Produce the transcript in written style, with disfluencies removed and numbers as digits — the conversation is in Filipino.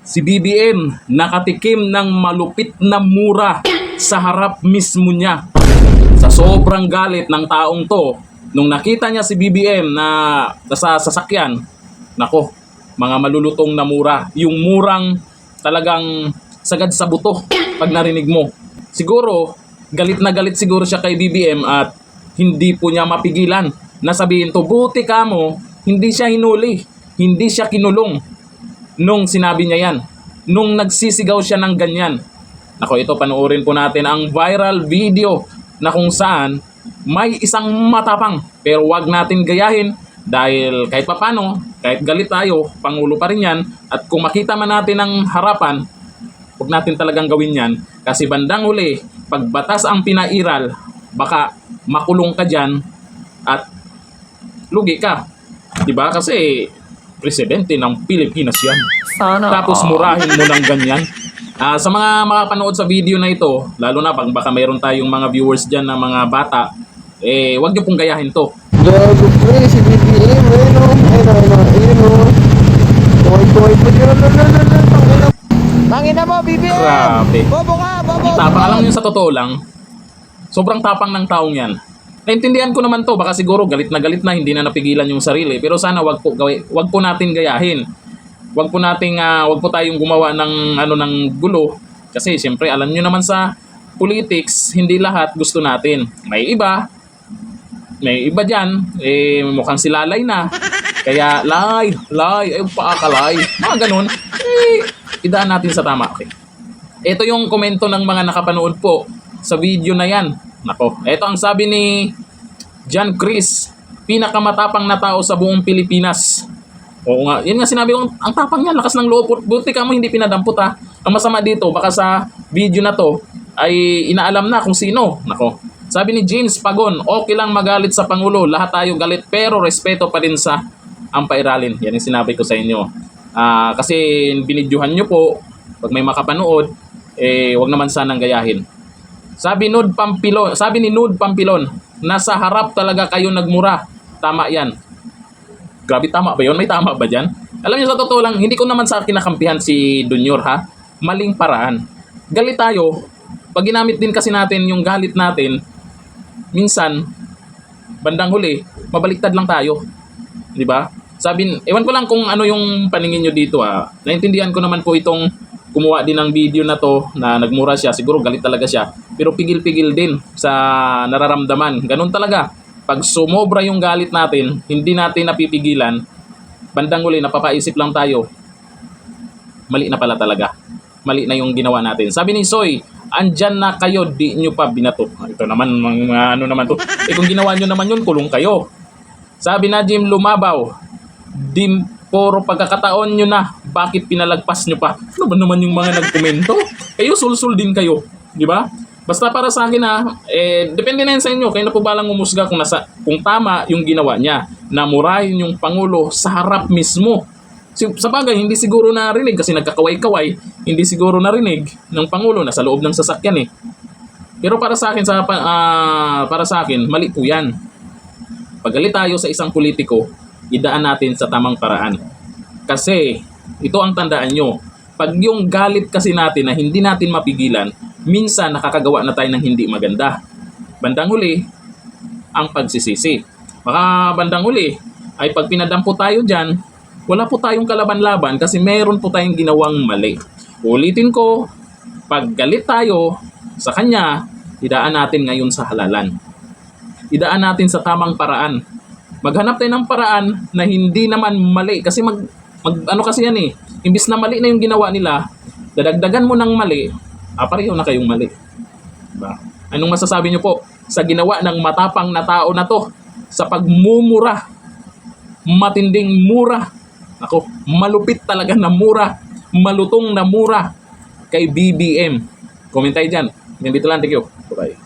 Si BBM nakatikim ng malupit na mura sa harap mismo niya. Sa sobrang galit ng taong to, nung nakita niya si BBM na nasa sasakyan, nako, mga malulutong na mura. Yung murang talagang sagad sa buto pag narinig mo. Siguro, galit na galit siguro siya kay BBM at hindi po niya mapigilan na sabihin to, buti ka mo, hindi siya hinuli, hindi siya kinulong nung sinabi niya yan, nung nagsisigaw siya ng ganyan. Nako, ito panoorin po natin ang viral video na kung saan may isang matapang pero wag natin gayahin dahil kahit papano, kahit galit tayo, pangulo pa rin yan, at kung makita man natin ang harapan, wag natin talagang gawin yan kasi bandang huli, pag batas ang pinairal, baka makulong ka dyan at lugi ka. Diba? Kasi presidente ng Pilipinas yan. Sana Tapos murahin mo ng ganyan. Sa mga makapanood sa video na ito, lalo na pag baka mayroon tayong mga viewers dyan na mga bata, wag niyo pong gayahin to. Gago pre, si BBM, ayun. Tuloy po dyan, Tangina mo, BBM! Grabe. Bobo ka, bobo! Tapang, alam niyo sa totoo lang, sobrang tapang ng taong yan. Naintindihan ko naman to, baka siguro galit na hindi na napigilan yung sarili, pero sana wag po natin gayahin. Wag po tayong gumawa ng ng gulo kasi siyempre alam niyo naman sa politics, hindi lahat gusto natin. May iba diyan mukhang silalay na. Kaya lay, paakalay. Mga ganun. Idaan natin sa tama. Okay. Ito yung komento ng mga nakapanood po sa video na yan. Nako, ito ang sabi ni John Chris, pinakamatapang na tao sa buong Pilipinas. Oo nga, yun nga sinabi ko, ang tapang niya, lakas ng loob. Buti ka mo hindi pinadampot ha. Ang masama dito, baka sa video na to ay inaalam na kung sino. Nako, sabi ni James Pagon, okay lang magalit sa Pangulo, lahat tayo galit pero respeto pa din sa ang pairalin. Yan yung sinabi ko sa inyo. Kasi binidyohan nyo po, pag may makapanood, wag naman sanang gayahin. Sabi ni Nude Pampilon, nasa harap talaga kayo nagmura. Tama yan. Grabe, tama ba yun? May tama ba dyan? Alam niyo sa totoo lang, hindi ko naman sa kinakampihan si Dunyor ha. Maling paraan. Galit tayo. Pag ginamit din kasi natin yung galit natin, minsan, bandang huli, mabaliktad lang tayo. Di ba? Ewan ko lang kung ano yung paningin nyo dito ha. Naintindihan ko naman po itong kumuha din ng video na to na nagmura siya. Siguro galit talaga siya. Pero pigil-pigil din sa nararamdaman. Ganun talaga. Pag sumobra yung galit natin, hindi natin napipigilan, bandang huli, napapaisip lang tayo. Mali na pala talaga. Mali na yung ginawa natin. Sabi ni Soy, andyan na kayo, di nyo pa binato. Ito naman, mga ano naman to. Kung ginawa nyo naman yun, kulong kayo. Sabi na Jim Lumabaw, puro pagkakataon nyo na, bakit pinalagpas nyo pa? Ano ba naman yung mga nagkomento? Kayo, sul-sul din kayo. Di ba? Basta para sa akin depende na yan sa inyo. Kayo na po balang umusga kung tama yung ginawa niya. Namurahin yung Pangulo sa harap mismo. Sa bagay, hindi siguro narinig kasi nagkakaway-kaway. Hindi siguro narinig ng Pangulo na sa loob ng sasakyan Pero para sa akin, mali po yan. Pag galit tayo sa isang politiko, idaan natin sa tamang paraan. Kasi, ito ang tandaan nyo. Pag yung galit kasi natin na hindi natin mapigilan, minsan nakakagawa na tayo ng hindi maganda. Bandang huli, ang pagsisisi. Baka bandang huli, ay pag pinadampo tayo dyan, wala po tayong kalaban-laban kasi meron po tayong ginawang mali. Ulitin ko, pag galit tayo sa kanya, idaan natin ngayon sa halalan. Idaan natin sa tamang paraan. Maghanap tayo ng paraan na hindi naman mali. Kasi ano kasi yan imbis na mali na yung ginawa nila, dadagdagan mo ng mali, pareho na kayong mali. Diba? Anong masasabi nyo po sa ginawa ng matapang na tao na to? Sa pagmumura, matinding mura, malupit talaga na mura, malutong na mura kay BBM. Comment tayo dyan. Nandito lang, thank you. Bye-bye.